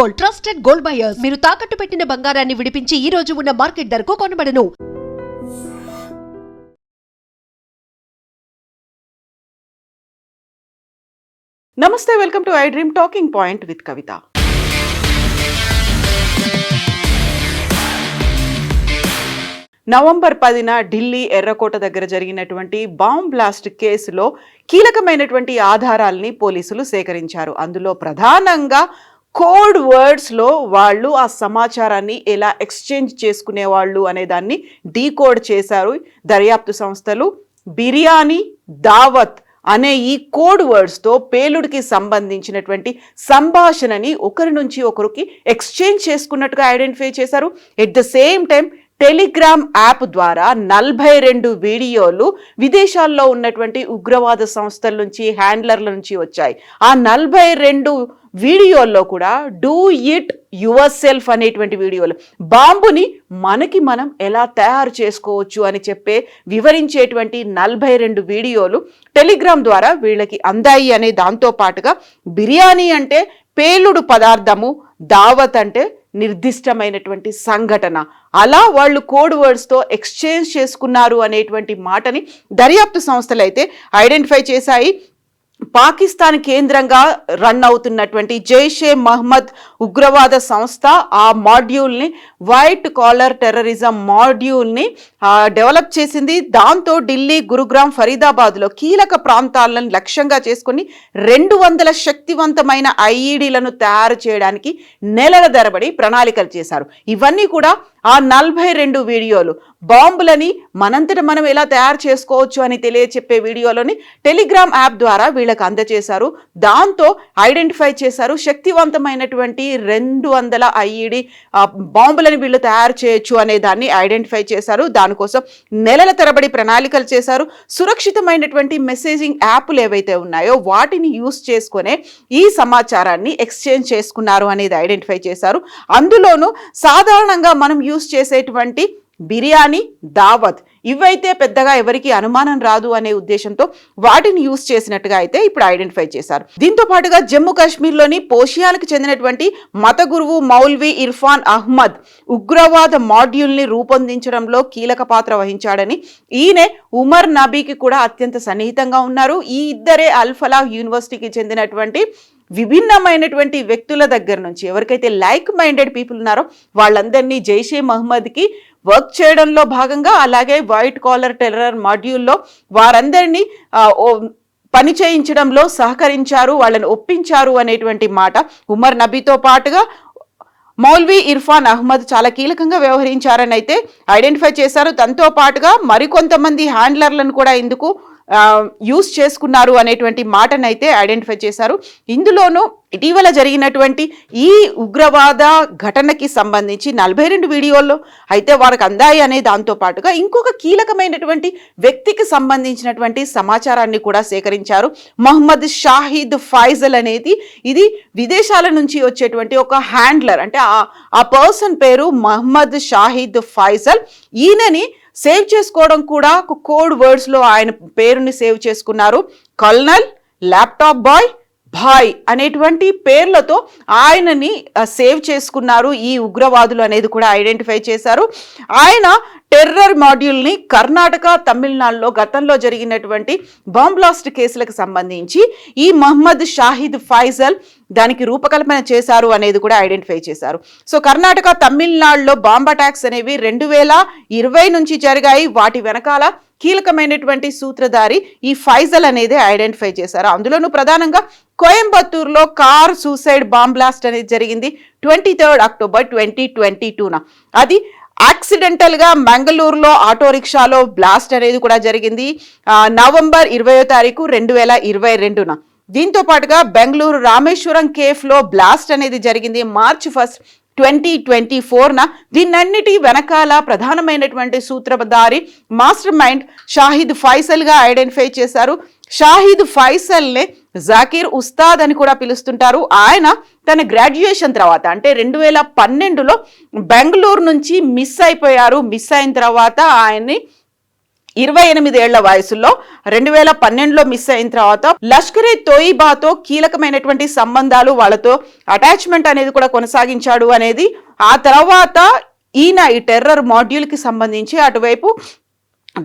Gold, trusted gold buyers. మీరు తాకట్టు పెట్టిన బంగారాన్ని విడిపించి ఈ రోజు ఉన్న మార్కెట్ ధరకు కొనబడను. నమస్తే, welcome to I dream talking point with Kavitha. November 10న ఢిల్లీ ఎర్రకోట దగ్గర జరిగినటువంటి బాంబ్ బ్లాస్ట్ కేసులో కీలకమైనటువంటి ఆధారాల్ని పోలీసులు సేకరించారు. అందులో ప్రధానంగా కోడ్ వర్డ్స్లో వాళ్ళు ఆ సమాచారాన్ని ఎలా ఎక్స్చేంజ్ చేసుకునేవాళ్ళు అనే దాన్ని డీకోడ్ చేశారు దర్యాప్తు సంస్థలు. బిర్యానీ, దావత్ అనే ఈ కోడ్ వర్డ్స్తో పేలుడికి సంబంధించినటువంటి సంభాషణని ఒకరి నుంచి ఒకరికి ఎక్స్చేంజ్ చేసుకున్నట్టుగా ఐడెంటిఫై చేశారు. At the same time Telegram app ద్వారా 42 వీడియోలు విదేశాల్లో ఉన్నటువంటి ఉగ్రవాద సంస్థల నుంచి, హ్యాండ్లర్ల నుంచి వచ్చాయి. ఆ 42 వీడియోల్లో కూడా డూ ఇట్ యువర్ సెల్ఫ్ అనేటువంటి వీడియోలు, బాంబుని మనకి మనం ఎలా తయారు చేసుకోవచ్చు అని చెప్పే వివరించేటువంటి 42 వీడియోలు టెలిగ్రామ్ ద్వారా వీళ్ళకి అందాయి అనే దాంతో పాటుగా బిర్యానీ అంటే పేలుడు పదార్థము, దావత్ అంటే నిర్దిష్టమైనటువంటి సంఘటన, అలా వాళ్ళు కోడ్ వర్డ్స్తో ఎక్స్చేంజ్ చేసుకున్నారు అనేటువంటి మాటని దర్యాప్తు సంస్థలు అయితే ఐడెంటిఫై చేశాయి. పాకిస్తాన్ కేంద్రంగా రన్ అవుతున్నటువంటి జైషే మహమ్మద్ ఉగ్రవాద సంస్థ ఆ మాడ్యూల్ని, వైట్ కాలర్ టెర్రరిజం మాడ్యూల్ని డెవలప్ చేసింది. దాంతో ఢిల్లీ, గురుగ్రామ్, ఫరీదాబాద్లో కీలక ప్రాంతాలను లక్ష్యంగా చేసుకుని 200 శక్తివంతమైన ఐఈడీలను తయారు చేయడానికి నెలల తరబడి ప్రణాళికలు చేశారు. ఇవన్నీ కూడా ఆ 42 వీడియోలు, బాంబులని మనంతట మనం ఎలా తయారు చేసుకోవచ్చు అని తెలియచెప్పే వీడియోలని టెలిగ్రామ్ యాప్ ద్వారా వీళ్ళకి అందజేశారు. దాంతో ఐడెంటిఫై చేశారు శక్తివంతమైనటువంటి 200 ఐఈడి బాంబులని వీళ్ళు తయారు చేయొచ్చు అనే దాన్ని ఐడెంటిఫై చేశారు. దానికోసం నెలల తరబడి ప్రణాళికలు చేశారు. సురక్షితమైనటువంటి మెసేజింగ్ యాప్లు ఏవైతే ఉన్నాయో వాటిని యూస్ చేసుకునే ఈ సమాచారాన్ని ఎక్స్చేంజ్ చేసుకున్నారు అనేది ఐడెంటిఫై చేశారు. అందులోనూ సాధారణంగా మనం యూస్ చేసేటువంటి బిర్యానీ, దావత్ ఇవైతే పెద్దగా ఎవరికి అనుమానం రాదు అనే ఉద్దేశంతో వాటిని యూస్ చేసినట్టుగా అయితే ఇప్పుడు ఐడెంటిఫై చేశారు. దీంతో పాటుగా జమ్మూ కాశ్మీర్లోని పోషియానికి చెందినటువంటి మత గురువు మౌల్వీ ఇర్ఫాన్ అహ్మద్ ఉగ్రవాద మాడ్యూల్ని రూపొందించడంలో కీలక పాత్ర వహించాడని, ఈయనే ఉమర్ నబీకి కూడా అత్యంత సన్నిహితంగా ఉన్నారు. ఈ ఇద్దరే అల్ ఫలాహ్ యూనివర్సిటీకి చెందినటువంటి విభిన్నమైనటువంటి వ్యక్తుల దగ్గర నుంచి ఎవరికైతే లైక్ మైండెడ్ పీపుల్ ఉన్నారో వాళ్ళందరినీ జైషే మహమ్మద్కి వర్క్ చేయడంలో భాగంగా, అలాగే వైట్ కాలర్ టెర్రర్ మాడ్యూల్లో వారందరినీ పని చేయించడంలో సహకరించారు, వాళ్ళని ఒప్పించారు అనేటువంటి మాట. ఉమర్ నబీతో పాటుగా మౌల్వీ ఇర్ఫాన్ అహ్మద్ చాలా కీలకంగా వ్యవహరించారని అయితే ఐడెంటిఫై చేశారు. దాంతో పాటుగా మరికొంతమంది హ్యాండ్లర్లను కూడా ఇందుకు యూస్ చేసుకున్నారు అనేటువంటి మాటనైతే ఐడెంటిఫై చేశారు. ఇందులోనూ ఇటీవల జరిగినటువంటి ఈ ఉగ్రవాద ఘటనకి సంబంధించి 42 వీడియోల్లో అయితే వారికి అందాయి అనే దాంతో పాటుగా ఇంకొక కీలకమైనటువంటి వ్యక్తికి సంబంధించినటువంటి సమాచారాన్ని కూడా సేకరించారు. మహమ్మద్ షాహిద్ ఫైజల్ అనేది ఇది విదేశాల నుంచి వచ్చేటువంటి ఒక హ్యాండ్లర్, అంటే ఆ పర్సన్ పేరు మహమ్మద్ షాహిద్ ఫైజల్. ఈయనని సేవ్ చేసుకోవడం కూడా కోడ్ వర్డ్స్లో ఆయన పేరుని సేవ్ చేసుకున్నారు. కల్నల్, ల్యాప్టాప్ బాయ్, భాయ్ అనేటువంటి పేర్లతో ఆయనని సేవ్ చేసుకున్నారు ఈ ఉగ్రవాదులు అనేది కూడా ఐడెంటిఫై చేశారు. ఆయన టెర్రర్ మాడ్యూల్ని కర్ణాటక, తమిళనాడులో గతంలో జరిగినటువంటి బాంబ్ బ్లాస్ట్ కేసులకు సంబంధించి ఈ మహమ్మద్ షాహిద్ ఫైజల్ దానికి రూపకల్పన చేశారు అనేది కూడా ఐడెంటిఫై చేశారు. సో కర్ణాటక, తమిళనాడులో బాంబ్ అటాక్స్ అనేవి 2020 నుంచి జరిగాయి. వాటి వెనకాల కీలకమైనటువంటి సూత్రధారి ఈ ఫైజల్ అనేది ఐడెంటిఫై చేశారు. అందులోనూ ప్రధానంగా కోయంబత్తూరులో కార్ సూసైడ్ బాంబ్ బ్లాస్ట్ అనేది జరిగింది 23 అక్టోబర్ 2022న. అది యాక్సిడెంటల్గా మంగళూరులో ఆటో రిక్షాలో బ్లాస్ట్ అనేది కూడా జరిగింది నవంబర్ 20వ తారీఖు 2022న. దీంతో పాటుగా బెంగళూరు రామేశ్వరం కేఫ్లో బ్లాస్ట్ అనేది జరిగింది మార్చ్ 1, 2024న. దీన్నన్నిటి వెనకాల ప్రధానమైనటువంటి సూత్రధారి, మాస్టర్ మైండ్ షాహిద్ ఫైసల్గా ఐడెంటిఫై చేశారు. షాహిద్ ఫైసల్నే జాకీర్ ఉస్తాద్ అని కూడా పిలుస్తుంటారు. ఆయన తన గ్రాడ్యుయేషన్ తర్వాత అంటే 2012లో బెంగళూరు నుంచి మిస్ అయిపోయారు. మిస్ అయిన తర్వాత ఆయన్ని 28 ఏళ్ల వయసులో 2012లో మిస్ అయిన తర్వాత లష్కరే తోయిబాతో కీలకమైనటువంటి సంబంధాలు, వాళ్ళతో అటాచ్మెంట్ అనేది కూడా కొనసాగించాడు అనేది. ఆ తర్వాత ఈయన ఈ టెర్రర్ మాడ్యూల్కి సంబంధించి అటువైపు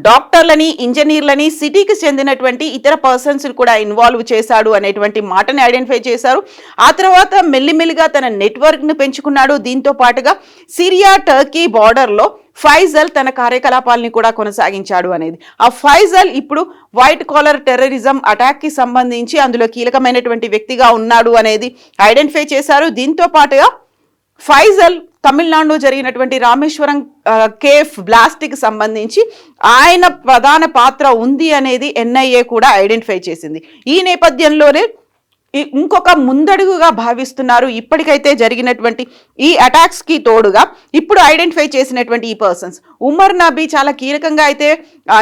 డాక్టర్లని, ఇంజనీర్లని, సిటీకి చెందినటువంటి ఇతర పర్సన్స్ కూడా ఇన్వాల్వ్ చేశాడు అనేటువంటి మాటని ఐడెంటిఫై చేశారు. ఆ తర్వాత మెల్లిమెల్లిగా తన నెట్వర్క్ను పెంచుకున్నాడు. దీంతో పాటుగా సిరియా టర్కీ బార్డర్లో ఫైజల్ తన కార్యకలాపాలని కూడా కొనసాగించాడు అనేది. ఆ ఫైజల్ ఇప్పుడు వైట్ కాలర్ టెర్రరిజం అటాక్కి సంబంధించి అందులో కీలకమైనటువంటి వ్యక్తిగా ఉన్నాడు అనేది ఐడెంటిఫై చేశారు. దీంతో పాటుగా ఫైజల్ తమిళనాడులో జరిగినటువంటి రామేశ్వరం కేఫ్ బ్లాస్ట్కి సంబంధించి ఆయన ప్రధాన పాత్ర ఉంది అనేది ఎన్ఐఏ కూడా ఐడెంటిఫై చేసింది. ఈ నేపథ్యంలోనే ఇంకొక ముందడుగుగా భావిస్తున్నారు ఇప్పటికైతే జరిగినటువంటి ఈ అటాక్స్కి తోడుగా ఇప్పుడు ఐడెంటిఫై చేసినటువంటి ఈ పర్సన్స్. ఉమర్ నబీ చాలా కీలకంగా అయితే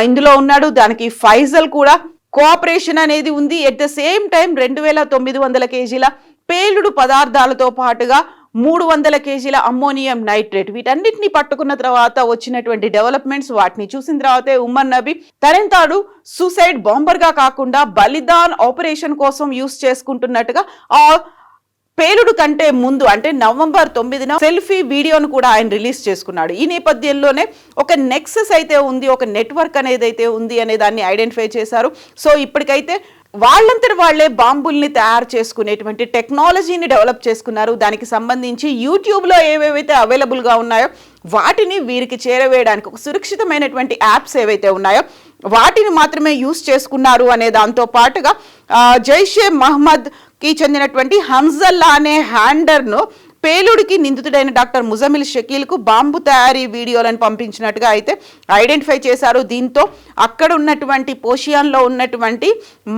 ఇందులో ఉన్నాడు. దానికి ఫైజల్ కూడా కోఆపరేషన్ అనేది ఉంది. ఎట్ ద సేమ్ టైం 2900 కేజీల పేలుడు పదార్థాలతో పాటుగా 300 కేజీల అమ్మోనియం నైట్రేట్, వీటన్నిటిని పట్టుకున్న తర్వాత వచ్చినటువంటి డెవలప్మెంట్స్, వాటిని చూసిన తర్వాతే ఉమర్ నబీ తనెంతాడు సూసైడ్ బాంబర్గా కాకుండా బలిదాన్ ఆపరేషన్ కోసం యూస్ చేసుకుంటున్నట్టుగా ఆ పేలుడు కంటే ముందు అంటే నవంబర్ 9న సెల్ఫీ వీడియోను కూడా ఆయన రిలీజ్ చేసుకున్నాడు. ఈ నేపథ్యంలోనే ఒక నెక్సెస్ అయితే ఉంది, ఒక నెట్వర్క్ అనేది అయితే ఉంది అనే దాన్ని ఐడెంటిఫై చేశారు. సో ఇప్పటికైతే వాళ్ళంతటి వాళ్లే బాంబుల్ని తయారు చేసుకునేటువంటి టెక్నాలజీని డెవలప్ చేసుకున్నారు. దానికి సంబంధించి యూట్యూబ్లో ఏవేవైతే అవైలబుల్గా ఉన్నాయో వాటిని వీరికి చేరవేయడానికి ఒక సురక్షితమైనటువంటి యాప్స్ ఏవైతే ఉన్నాయో వాటిని మాత్రమే యూస్ చేసుకున్నారు అనే దాంతో పాటుగా జైషే మహమ్మద్కి చెందినటువంటి హంజల్లా అనే హ్యాండర్ను పేలుడికి నిందితుడైన డాక్టర్ ముజమిల్ షకీల్కు బాంబు తయారీ వీడియోలను పంపించినట్టుగా అయితే ఐడెంటిఫై చేశారు. దీంతో అక్కడ ఉన్నటువంటి పోషియాన్లో ఉన్నటువంటి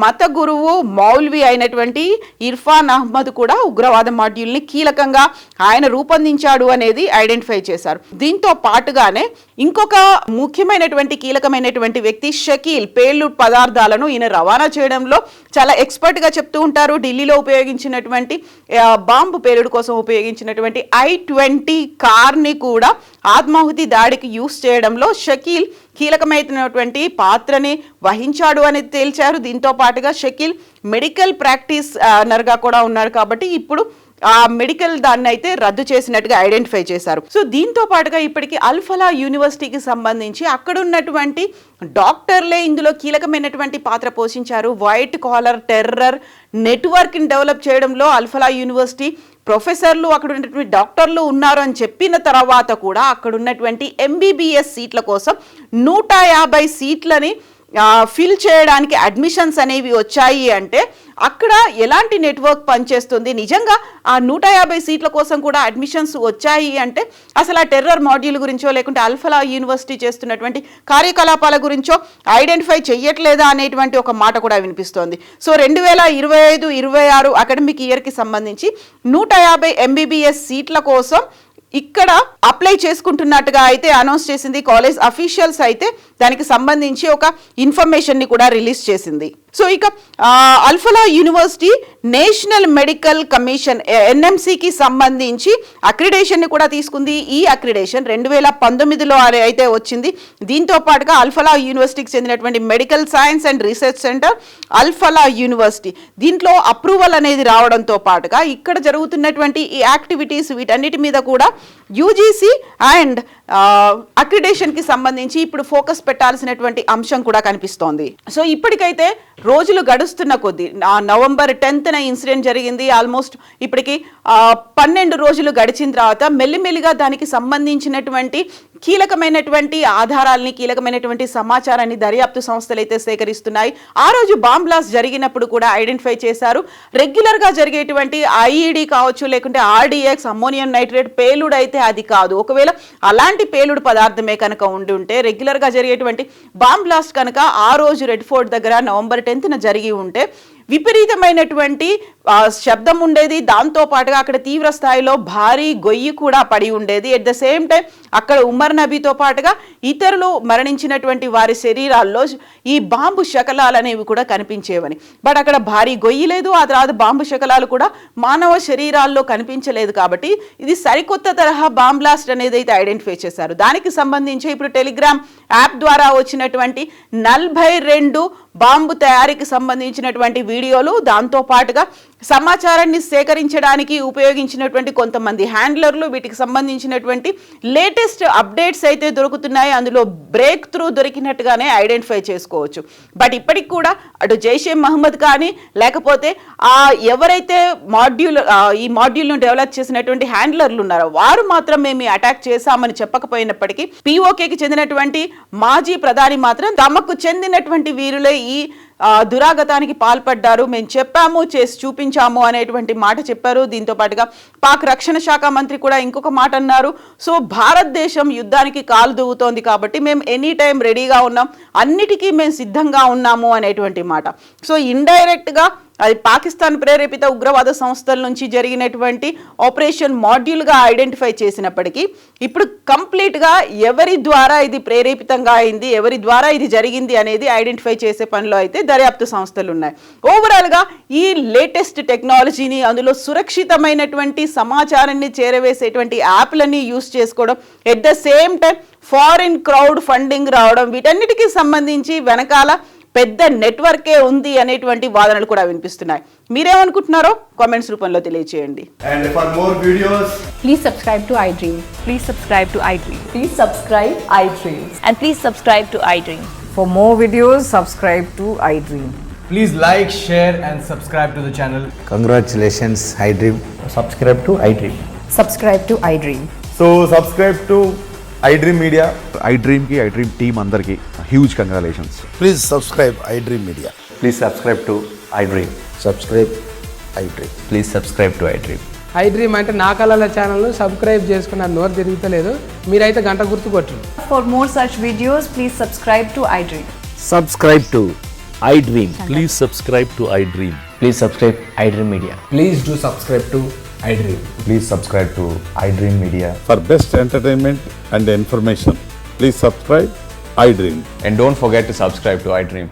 మత గురువు మౌల్వి అయినటువంటి ఇర్ఫాన్ అహ్మద్ కూడా ఉగ్రవాద మాడ్యూల్ని కీలకంగా ఆయన రూపొందించాడు అనేది ఐడెంటిఫై చేశారు. దీంతో పాటుగానే ఇంకొక ముఖ్యమైనటువంటి కీలకమైనటువంటి వ్యక్తి షకీల్ పేలుడు పదార్థాలను ఈయన రవాణా చేయడంలో చాలా ఎక్స్పర్ట్గా చెప్తూ ఉంటారు. ఢిల్లీలో ఉపయోగించినటువంటి బాంబు పేలుడు కోసం ఉపయోగించినటువంటి I-20 కార్ని కూడా ఆత్మాహుతి దాడికి యూస్ చేయడంలో షకీల్ కీలకమైనటువంటి పాత్రని వహించాడు అనేది తేల్చారు. దీంతో పాటుగా షకీల్ మెడికల్ ప్రాక్టీస్ నర్గా కూడా ఉన్నారు కాబట్టి ఇప్పుడు ఆ మెడికల్ దాన్ని అయితే రద్దు చేసినట్టుగా ఐడెంటిఫై చేశారు. సో దీంతో పాటుగా ఇప్పటికీ అల్ఫలా యూనివర్సిటీకి సంబంధించి అక్కడ ఉన్నటువంటి డాక్టర్లే ఇందులో కీలకమైనటువంటి పాత్ర పోషించారు. వైట్ కాలర్ టెర్రర్ నెట్వర్క్ని డెవలప్ చేయడంలో అల్ఫలా యూనివర్సిటీ ప్రొఫెసర్లు, అక్కడ ఉన్నటువంటి డాక్టర్లు ఉన్నారు అని చెప్పిన తర్వాత కూడా అక్కడ ఉన్నటువంటి MBBS సీట్ల కోసం 150 సీట్లని ఫిల్ చేయడానికి అడ్మిషన్స్ అనేవి వచ్చాయి అంటే అక్కడ ఎలాంటి నెట్వర్క్ పనిచేస్తుంది. నిజంగా ఆ 150 సీట్ల కోసం కూడా అడ్మిషన్స్ వచ్చాయి అంటే అసలు ఆ టెర్రర్ మాడ్యూల్ గురించో లేకుంటే అల్ఫలా యూనివర్సిటీ చేస్తున్నటువంటి కార్యకలాపాల గురించో ఐడెంటిఫై చెయ్యట్లేదా అనేటువంటి ఒక మాట కూడా వినిపిస్తోంది. సో 2025-26 అకాడమిక్ ఇయర్కి సంబంధించి 150 MBBS సీట్ల కోసం ఇక్కడ అప్లై చేసుకుంటున్నట్టుగా అయితే అనౌన్స్ చేసింది కాలేజ్ అఫీషియల్స్. అయితే దానికి సంబంధించి ఒక ఇన్ఫర్మేషన్ ని కూడా రిలీజ్ చేసింది. సో ఇక Alfalah university national medical commission NMCకి సంబంధించి అక్రిడేషన్ ని కూడా తీసుకుంది. ఈ అక్రిడేషన్ 2019లో అయితే వచ్చింది. దీంతో పాటుగా అల్ఫలా యూనివర్సిటీకి చెందినటువంటి medical science and research centre Al-Falah university దీంట్లో అప్రూవల్ అనేది రావడంతో పాటుగా ఇక్కడ జరుగుతున్నటువంటి ఈ యాక్టివిటీస్ వీటన్నిటి మీద కూడా UGC అండ్ అక్రిడేషన్కి సంబంధించి ఇప్పుడు ఫోకస్ పెట్టాల్సినటువంటి అంశం కూడా కనిపిస్తోంది. సో ఇప్పటికైతే రోజులు గడుస్తున్న కొద్దీ నవంబర్ 10న ఇన్సిడెంట్ జరిగింది. ఆల్మోస్ట్ ఇప్పటికి 12 రోజులు గడిచిన తర్వాత మెల్లిమెల్లిగా దానికి సంబంధించినటువంటి కీలకమైనటువంటి ఆధారాలని, కీలకమైనటువంటి సమాచారాన్ని దర్యాప్తు సంస్థలు అయితే సేకరిస్తున్నాయి. ఆ రోజు బాంబ్ బ్లాస్ట్ జరిగినప్పుడు కూడా ఐడెంటిఫై చేశారు. రెగ్యులర్గా జరిగేటువంటి IED కావచ్చు లేకుంటే RDX అమ్మోనియం నైట్రేట్ పేలుడు అయితే అది కాదు. ఒకవేళ అలాంటి పేలుడు పదార్థమే కనుక ఉండి ఉంటే రెగ్యులర్గా జరిగేటువంటి బాంబ్ బ్లాస్ట్ కనుక ఆ రోజు రెడ్ ఫోర్ట్ దగ్గర నవంబర్ 10న జరిగి ఉంటే విపరీతమైనటువంటి శబ్దం ఉండేది. దాంతో పాటుగా అక్కడ తీవ్ర స్థాయిలో భారీ గొయ్యి కూడా పడి ఉండేది. ఎట్ ద సేమ్ టైం అక్కడ ఉమర్ నబీతో పాటుగా ఇతరులు మరణించినటువంటి వారి శరీరాల్లో ఈ బాంబు శకలాలు అనేవి కూడా కనిపించేవని. బట్ అక్కడ భారీ గొయ్యి లేదు, ఆ తర్వాత బాంబు శకలాలు కూడా మానవ శరీరాల్లో కనిపించలేదు. కాబట్టి ఇది సరికొత్త తరహా బాంబ్ బ్లాస్ట్ అనేది అయితే ఐడెంటిఫై చేశారు. దానికి సంబంధించి ఇప్పుడు టెలిగ్రామ్ యాప్ ద్వారా వచ్చినటువంటి 42 బాంబు తయారీకి సంబంధించినటువంటి వీడియోలు, దాంతో పాటుగా సమాచారాన్ని సేకరించడానికి ఉపయోగించినటువంటి కొంతమంది హ్యాండ్లర్లు, వీటికి సంబంధించినటువంటి లేటెస్ట్ అప్డేట్స్ అయితే దొరుకుతున్నాయి. అందులో బ్రేక్ త్రూ దొరికినట్టుగానే ఐడెంటిఫై చేసుకోవచ్చు. బట్ ఇప్పటికి కూడా అటు జైషే మహమ్మద్ కానీ లేకపోతే ఎవరైతే ఈ మాడ్యూల్ను డెవలప్ చేసినటువంటి హ్యాండ్లర్లు ఉన్నారో వారు మాత్రం మేము అటాక్ చేశామని చెప్పకపోయినప్పటికీ పిఓకేకి చెందినటువంటి మాజీ ప్రధాని మాత్రం తమకు చెందినటువంటి వీరులే ఈ దురాగతానికి పాల్పడ్డారు, మేము చెప్పాము, చేసి చూపించాము అనేటువంటి మాట చెప్పారు. దీంతో పాటుగా పాక్ రక్షణ శాఖ మంత్రి కూడా ఇంకొక మాట అన్నారు. సో భారతదేశం యుద్ధానికి కాలు దువ్వుతోంది కాబట్టి మేము ఎనీ టైం రెడీగా ఉన్నాం, అన్నిటికీ మేము సిద్ధంగా ఉన్నాము అనేటువంటి మాట. సో ఇండైరెక్ట్గా అది పాకిస్తాన్ ప్రేరేపిత ఉగ్రవాద సంస్థల నుంచి జరిగినటువంటి ఆపరేషన్ మాడ్యూల్గా ఐడెంటిఫై చేసినప్పటికీ ఇప్పుడు కంప్లీట్గా ఎవరి ద్వారా ఇది ప్రేరేపితంగా అయింది, ఎవరి ద్వారా ఇది జరిగింది అనేది ఐడెంటిఫై చేసే పనిలో అయితే దర్యాప్తు సంస్థలు ఉన్నాయి. ఓవరాల్గా ఈ లేటెస్ట్ టెక్నాలజీని, అందులో సురక్షితమైనటువంటి సమాచారాన్ని చేరవేసేటువంటి యాప్లని యూస్ చేసుకోవడం, at the same time foreign crowd funding రావడం, వీటన్నిటికీ సంబంధించి వెనకాల పెద్ద నెట్వర్కే ఉంది అనేటువంటి వాదనలు కూడా వినిపిస్తున్నాయి. మీరేమనుకుంటున్నారో కామెంట్స్ రూపంలో తెలియజేయండి. And for more videos, Please subscribe to iDream. Please subscribe to iDream. Please subscribe iDream. And please subscribe to iDream. For more videos, subscribe to iDream. please like, share and subscribe to the channel. Congratulations, iDream. Subscribe to iDream. Subscribe to iDream. So subscribe to iDream Media. iDream team అందరికి huge congratulations. Please subscribe iDream Media. Please subscribe to iDream. Subscribe iDream. Please subscribe to iDream. iDream అంటే నా కళల ఛానల్ను subscribe చేసుకున్న నోరు తిరుగుతలేదు, మీరైతే గంట గుర్తు కొట్టండి. For more such videos, please subscribe to iDream. Subscribe to iDream. Please subscribe to iDream. Please subscribe iDream Media. Please do subscribe to iDream. Please subscribe to iDream Media. For best entertainment and information, please subscribe iDream. And don't forget to subscribe to iDream.